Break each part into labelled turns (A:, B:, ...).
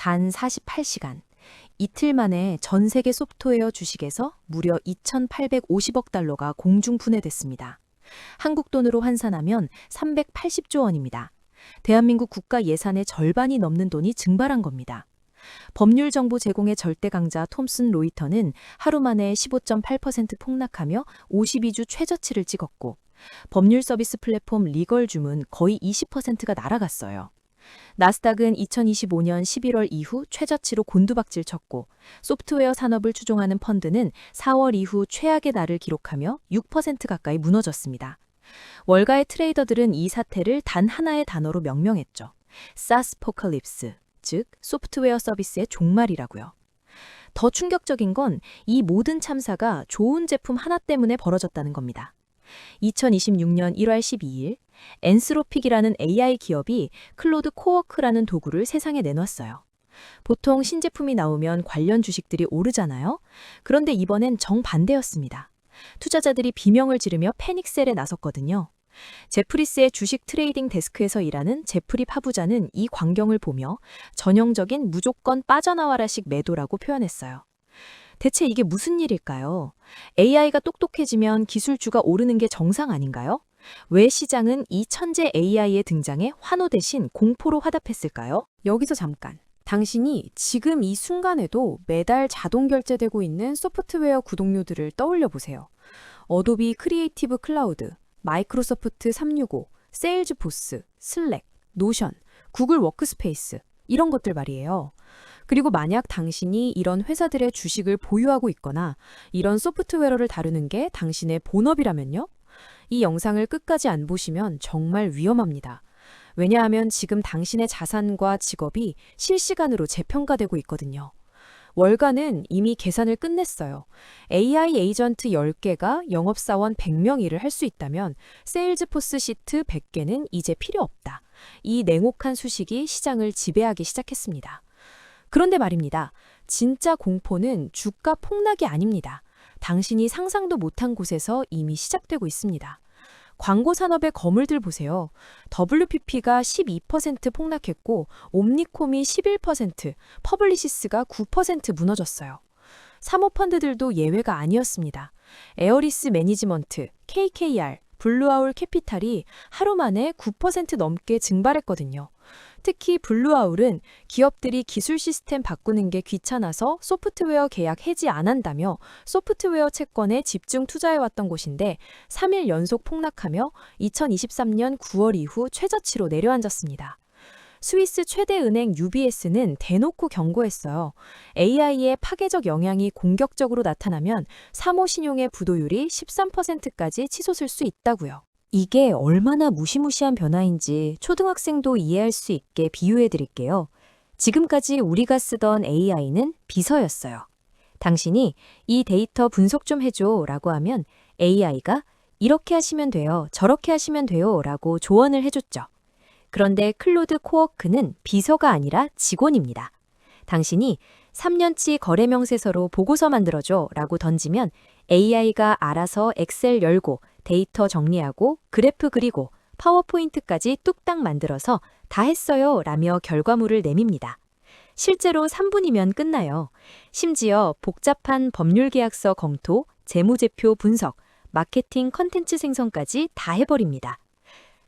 A: 단 48시간. 이틀 만에 전 세계 소프트웨어 주식에서 무려 2,850억 달러가 공중 분해됐습니다. 한국 돈으로 환산하면 380조 원입니다. 대한민국 국가 예산의 절반이 넘는 돈이 증발한 겁니다. 법률 정보 제공의 절대 강자 톰슨 로이터는 하루 만에 15.8% 폭락하며 52주 최저치를 찍었고, 법률 서비스 플랫폼 리걸줌은 거의 20%가 날아갔어요. 나스닥은 2025년 11월 이후 최저치로 곤두박질 쳤고, 소프트웨어 산업을 추종하는 펀드는 4월 이후 최악의 날을 기록하며 6% 가까이 무너졌습니다. 월가의 트레이더들은 이 사태를 단 하나의 단어로 명명했죠. 사스포컬립스, 즉 소프트웨어 서비스의 종말이라고요. 더 충격적인 건 이 모든 참사가 좋은 제품 하나 때문에 벌어졌다는 겁니다. 2026년 1월 12일 엔스로픽이라는 AI 기업이 클로드 코워크라는 도구를 세상에 내놨어요. 보통 신제품이 나오면 관련 주식들이 오르잖아요. 그런데 이번엔 정반대였습니다. 투자자들이 비명을 지르며 패닉셀에 나섰거든요. 제프리스의 주식 트레이딩 데스크에서 일하는 제프리 파부자는 이 광경을 보며 전형적인 무조건 빠져나와라식 매도라고 표현했어요. 대체 이게 무슨 일일까요? AI가 똑똑해지면 기술주가 오르는 게 정상 아닌가요? 왜 시장은 이 천재 AI의 등장에 환호 대신 공포로 화답했을까요? 여기서 잠깐. 당신이 지금 이 순간에도 매달 자동 결제되고 있는 소프트웨어 구독료들을 떠올려 보세요. 어도비 크리에이티브 클라우드, 마이크로소프트 365, 세일즈포스, 슬랙, 노션, 구글 워크스페이스 이런 것들 말이에요. 그리고 만약 당신이 이런 회사들의 주식을 보유하고 있거나 이런 소프트웨어를 다루는 게 당신의 본업이라면요? 이 영상을 끝까지 안 보시면 정말 위험합니다. 왜냐하면 지금 당신의 자산과 직업이 실시간으로 재평가되고 있거든요. 월가는 이미 계산을 끝냈어요. AI 에이전트 10개가 영업사원 100명 일을 할 수 있다면 세일즈포스 시트 100개는 이제 필요 없다. 이 냉혹한 수식이 시장을 지배하기 시작했습니다. 그런데 말입니다. 진짜 공포는 주가 폭락이 아닙니다. 당신이 상상도 못한 곳에서 이미 시작되고 있습니다. 광고 산업의 거물들 보세요. WPP가 12% 폭락했고 옴니콤이 11%, 퍼블리시스가 9% 무너졌어요. 사모펀드들도 예외가 아니었습니다. 에어리스 매니지먼트, KKR, 블루아울 캐피탈이 하루 만에 9% 넘게 증발했거든요. 특히 블루아울은 기업들이 기술 시스템 바꾸는 게 귀찮아서 소프트웨어 계약 해지 안 한다며 소프트웨어 채권에 집중 투자해왔던 곳인데 3일 연속 폭락하며 2023년 9월 이후 최저치로 내려앉았습니다. 스위스 최대 은행 UBS는 대놓고 경고했어요. AI의 파괴적 영향이 공격적으로 나타나면 사모신용의 부도율이 13%까지 치솟을 수 있다고요. 이게 얼마나 무시무시한 변화인지 초등학생도 이해할 수 있게 비유해 드릴게요. 지금까지 우리가 쓰던 AI는 비서였어요. 당신이 이 데이터 분석 좀 해줘 라고 하면 AI가 이렇게 하시면 돼요, 저렇게 하시면 돼요 라고 조언을 해줬죠. 그런데 클로드 코워크는 비서가 아니라 직원입니다. 당신이 3년치 거래 명세서로 보고서 만들어줘 라고 던지면 AI가 알아서 엑셀 열고 데이터 정리하고 그래프 그리고 파워포인트까지 뚝딱 만들어서 다 했어요 라며 결과물을 내밉니다. 실제로 3분이면 끝나요. 심지어 복잡한 법률계약서 검토, 재무제표 분석, 마케팅 컨텐츠 생성까지 다 해버립니다.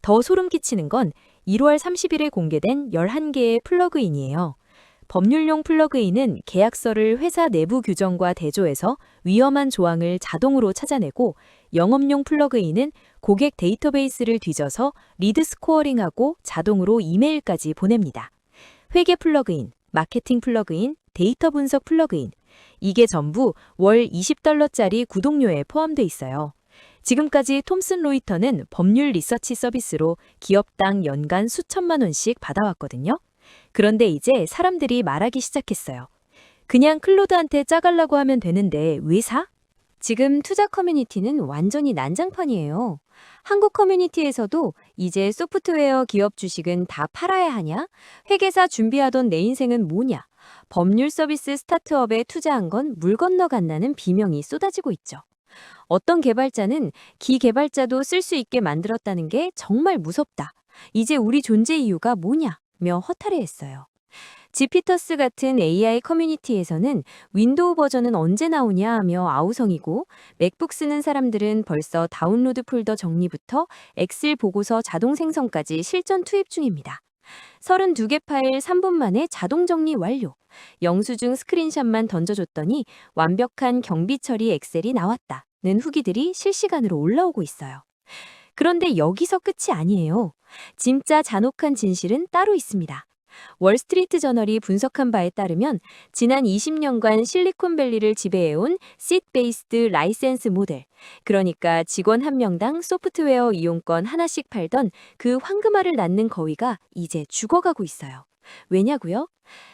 A: 더 소름 끼치는 건 1월 30일에 공개된 11개의 플러그인이에요. 법률용 플러그인은 계약서를 회사 내부 규정과 대조해서 위험한 조항을 자동으로 찾아내고, 영업용 플러그인은 고객 데이터베이스를 뒤져서 리드 스코어링하고 자동으로 이메일까지 보냅니다. 회계 플러그인, 마케팅 플러그인, 데이터 분석 플러그인, 이게 전부 월 $20짜리 구독료에 포함돼 있어요. 지금까지 톰슨 로이터는 법률 리서치 서비스로 기업당 연간 수천만 원씩 받아왔거든요. 그런데 이제 사람들이 말하기 시작했어요. 그냥 클로드한테 짜갈라고 하면 되는데 왜 사? 지금 투자 커뮤니티는 완전히 난장판이에요. 한국 커뮤니티에서도 이제 소프트웨어 기업 주식은 다 팔아야 하냐? 회계사 준비하던 내 인생은 뭐냐? 법률 서비스 스타트업에 투자한 건 물 건너간다는 비명이 쏟아지고 있죠. 어떤 개발자는 기개발자도 쓸 수 있게 만들었다는 게 정말 무섭다. 이제 우리 존재 이유가 뭐냐? 며 허탈해했어요.
B: 지피터스 같은 AI 커뮤니티에서는 윈도우 버전은 언제 나오냐 하며 아우성이고, 맥북 쓰는 사람들은 벌써 다운로드 폴더 정리부터 엑셀 보고서 자동 생성까지 실전 투입 중입니다. 32개 파일 3분 만에 자동 정리 완료. 영수증 스크린샷만 던져줬더니 완벽한 경비 처리 엑셀이 나왔다는 후기들이 실시간으로 올라오고 있어요. 그런데 여기서 끝이 아니에요. 진짜 잔혹한 진실은 따로 있습니다. 월스트리트 저널이 분석한 바에 따르면 지난 20년간 실리콘밸리를 지배해온 시트 베이스드 라이센스 모델, 그러니까 직원 한 명당 소프트웨어 이용권 하나씩 팔던 그 황금알을 낳는 거위가 이제 죽어가고 있어요. 왜냐고요?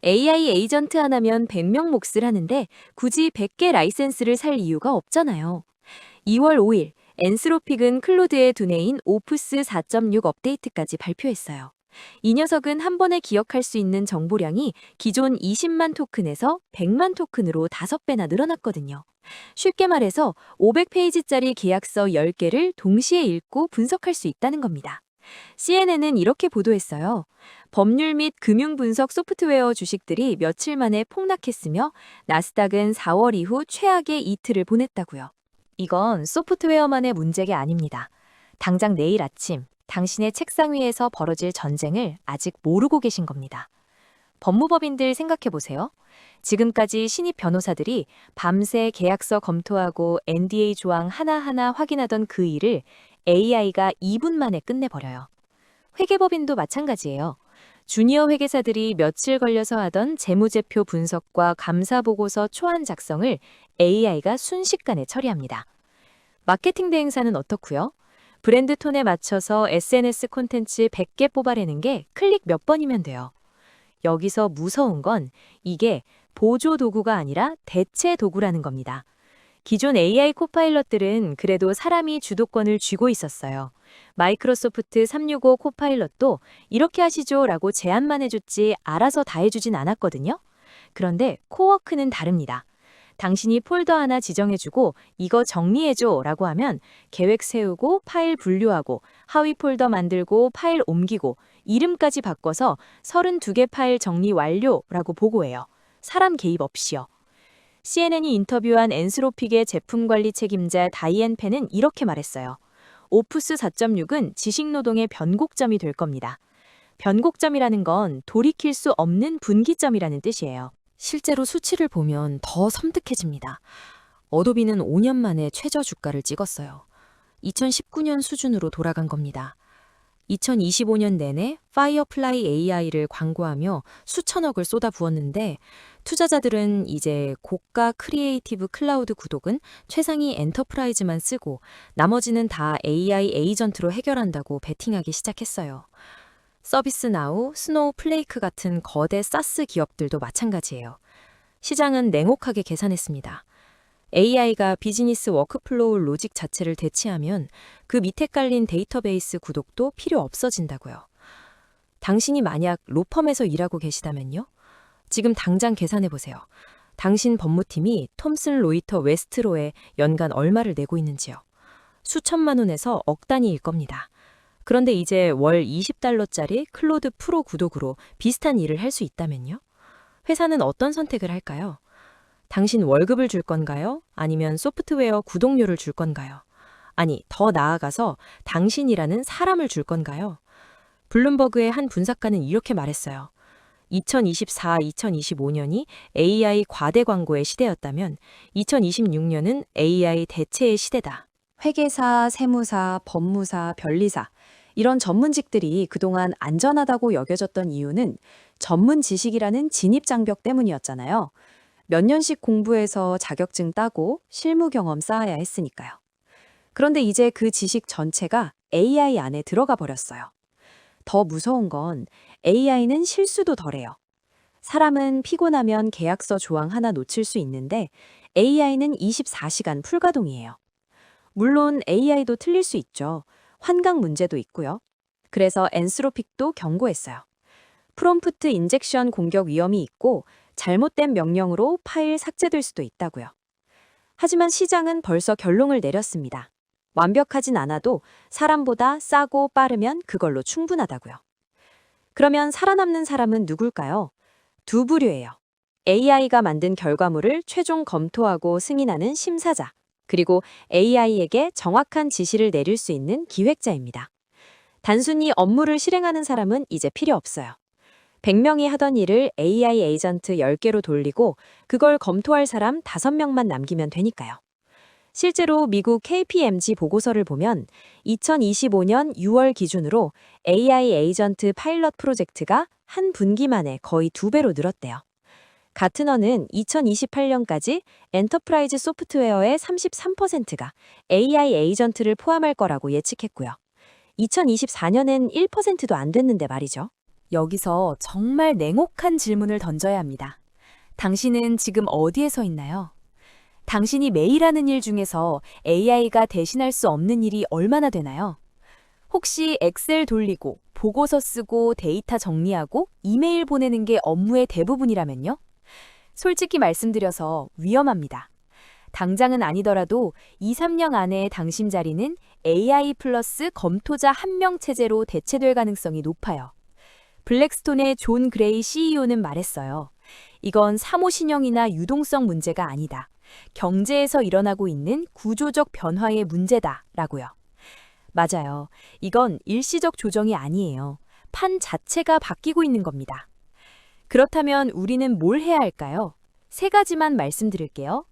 B: AI 에이전트 하나면 100명 몫을 하는데 굳이 100개 라이센스를 살 이유가 없잖아요. 2월 5일 엔스로픽은 클로드의 두뇌인 오프스 4.6 업데이트까지 발표했어요. 이 녀석은 한 번에 기억할 수 있는 정보량이 기존 20만 토큰에서 100만 토큰으로 5배나 늘어났거든요. 쉽게 말해서 500페이지짜리 계약서 10개를 동시에 읽고 분석할 수 있다는 겁니다. CNN은 이렇게 보도했어요. 법률 및 금융 분석 소프트웨어 주식들이 며칠 만에 폭락했으며 나스닥은 4월 이후 최악의 이틀을 보냈다고요.
A: 이건 소프트웨어만의 문제가 아닙니다. 당장 내일 아침 당신의 책상 위에서 벌어질 전쟁을 아직 모르고 계신 겁니다. 법무법인들 생각해 보세요. 지금까지 신입 변호사들이 밤새 계약서 검토하고 NDA 조항 하나하나 확인하던 그 일을 AI가 2분 만에 끝내버려요. 회계법인도 마찬가지예요. 주니어 회계사들이 며칠 걸려서 하던 재무제표 분석과 감사보고서 초안 작성을 AI가 순식간에 처리합니다. 마케팅 대행사는 어떻고요? 브랜드 톤에 맞춰서 SNS 콘텐츠 100개 뽑아내는 게 클릭 몇 번이면 돼요. 여기서 무서운 건 이게 보조 도구가 아니라 대체 도구라는 겁니다. 기존 AI 코파일럿들은 그래도 사람이 주도권을 쥐고 있었어요. 마이크로소프트 365 코파일럿도 이렇게 하시죠 라고 제안만 해줬지 알아서 다 해주진 않았거든요. 그런데 코워크는 다릅니다. 당신이 폴더 하나 지정해주고 이거 정리해줘 라고 하면 계획 세우고 파일 분류하고 하위 폴더 만들고 파일 옮기고 이름까지 바꿔서 32개 파일 정리 완료라고 보고해요. 사람 개입 없이요. CNN이 인터뷰한 엔스로픽의 제품 관리 책임자 다이앤 펜은 이렇게 말했어요. 오프스 4.6은 지식노동의 변곡점이 될 겁니다. 변곡점이라는 건 돌이킬 수 없는 분기점이라는 뜻이에요. 실제로 수치를 보면 더 섬뜩해집니다. 어도비는 5년 만에 최저 주가를 찍었어요. 2019년 수준으로 돌아간 겁니다. 2025년 내내 파이어플라이 AI를 광고하며 수천억을 쏟아부었는데 투자자들은 이제 고가 크리에이티브 클라우드 구독은 최상위 엔터프라이즈만 쓰고 나머지는 다 AI 에이전트로 해결한다고 베팅하기 시작했어요. 서비스나우, 스노우플레이크 같은 거대 사스 기업들도 마찬가지예요. 시장은 냉혹하게 계산했습니다. AI가 비즈니스 워크플로우 로직 자체를 대체하면 그 밑에 깔린 데이터베이스 구독도 필요 없어진다고요. 당신이 만약 로펌에서 일하고 계시다면요? 지금 당장 계산해보세요. 당신 법무팀이 톰슨 로이터 웨스트로에 연간 얼마를 내고 있는지요. 수천만 원에서 억 단위일 겁니다. 그런데 이제 월 20달러짜리 클로드 프로 구독으로 비슷한 일을 할 수 있다면요? 회사는 어떤 선택을 할까요? 당신 월급을 줄 건가요? 아니면 소프트웨어 구독료를 줄 건가요? 아니, 더 나아가서 당신이라는 사람을 줄 건가요? 블룸버그의 한 분석가는 이렇게 말했어요. 2024, 2025년이 AI 과대 광고의 시대였다면 2026년은 AI 대체의 시대다. 회계사, 세무사, 법무사, 변리사 이런 전문직들이 그동안 안전하다고 여겨졌던 이유는 전문 지식이라는 진입장벽 때문이었잖아요. 몇 년씩 공부해서 자격증 따고 실무 경험 쌓아야 했으니까요. 그런데 이제 그 지식 전체가 AI 안에 들어가 버렸어요. 더 무서운 건 AI는 실수도 덜해요. 사람은 피곤하면 계약서 조항 하나 놓칠 수 있는데 AI는 24시간 풀가동이에요. 물론 AI도 틀릴 수 있죠. 환각 문제도 있고요. 그래서 엔스로픽도 경고했어요. 프롬프트 인젝션 공격 위험이 있고 잘못된 명령으로 파일 삭제될 수도 있다고요. 하지만 시장은 벌써 결론을 내렸습니다. 완벽하진 않아도 사람보다 싸고 빠르면 그걸로 충분하다고요. 그러면 살아남는 사람은 누굴까요?
B: 두 부류예요. AI가 만든 결과물을 최종 검토하고 승인하는 심사자, 그리고 AI에게 정확한 지시를 내릴 수 있는 기획자입니다. 단순히 업무를 실행하는 사람은 이제 필요 없어요. 100명이 하던 일을 AI 에이전트 10개로 돌리고 그걸 검토할 사람 5명만 남기면 되니까요. 실제로 미국 KPMG 보고서를 보면 2025년 6월 기준으로 AI 에이전트 파일럿 프로젝트가 한 분기 만에 거의 2배로 늘었대요. 가트너는 2028년까지 엔터프라이즈 소프트웨어의 33%가 AI 에이전트를 포함할 거라고 예측했고요. 2024년엔 1%도 안 됐는데 말이죠.
A: 여기서 정말 냉혹한 질문을 던져야 합니다. 당신은 지금 어디에 서 있나요? 당신이 매일 하는 일 중에서 AI가 대신할 수 없는 일이 얼마나 되나요? 혹시 엑셀 돌리고, 보고서 쓰고, 데이터 정리하고, 이메일 보내는 게 업무의 대부분이라면요? 솔직히 말씀드려서 위험합니다. 당장은 아니더라도 2, 3년 안에 당신 자리는 AI 플러스 검토자 1명 체제로 대체될 가능성이 높아요. 블랙스톤의 존 그레이 CEO는 말했어요. 이건 사무신형이나 유동성 문제가 아니다. 경제에서 일어나고 있는 구조적 변화의 문제다 라고요. 맞아요. 이건 일시적 조정이 아니에요. 판 자체가 바뀌고 있는 겁니다. 그렇다면 우리는 뭘 해야 할까요? 3가지만 말씀드릴게요.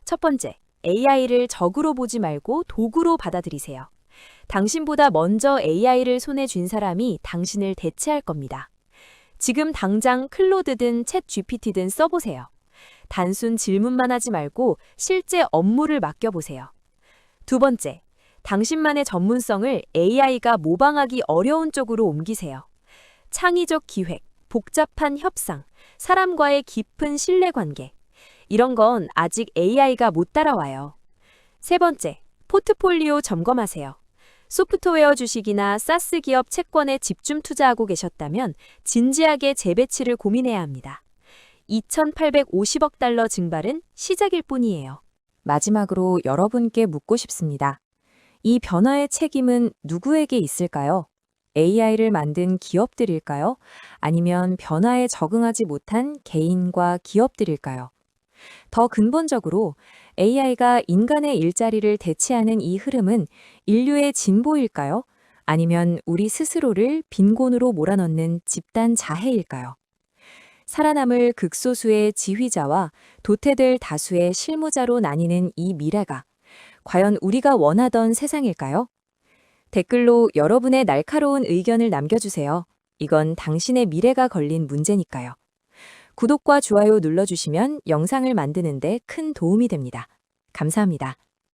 A: 첫 번째, AI를 적으로 보지 말고 도구로 받아들이세요. 당신보다 먼저 AI를 손에 쥔 사람이 당신을 대체할 겁니다. 지금 당장 클로드든 챗 GPT든 써보세요. 단순 질문만 하지 말고 실제 업무를 맡겨보세요. 두 번째, 당신만의 전문성을 AI가 모방하기 어려운 쪽으로 옮기세요. 창의적 기획, 복잡한 협상, 사람과의 깊은 신뢰관계. 이런 건 아직 AI가 못 따라와요. 세 번째, 포트폴리오 점검하세요. 소프트웨어 주식이나 사스 기업 채권에 집중 투자하고 계셨다면 진지하게 재배치를 고민해야 합니다. 2,850억 달러 증발은 시작일 뿐이에요.
B: 마지막으로 여러분께 묻고 싶습니다. 이 변화의 책임은 누구에게 있을까요? AI를 만든 기업들일까요? 아니면 변화에 적응하지 못한 개인과 기업들일까요? 더 근본적으로 AI가 인간의 일자리를 대체하는 이 흐름은 인류의 진보일까요? 아니면 우리 스스로를 빈곤으로 몰아넣는 집단 자해일까요? 살아남을 극소수의 지휘자와 도태될 다수의 실무자로 나뉘는 이 미래가 과연 우리가 원하던 세상일까요? 댓글로 여러분의 날카로운 의견을 남겨주세요. 이건 당신의 미래가 걸린 문제니까요. 구독과 좋아요 눌러주시면 영상을 만드는 데 큰 도움이 됩니다. 감사합니다.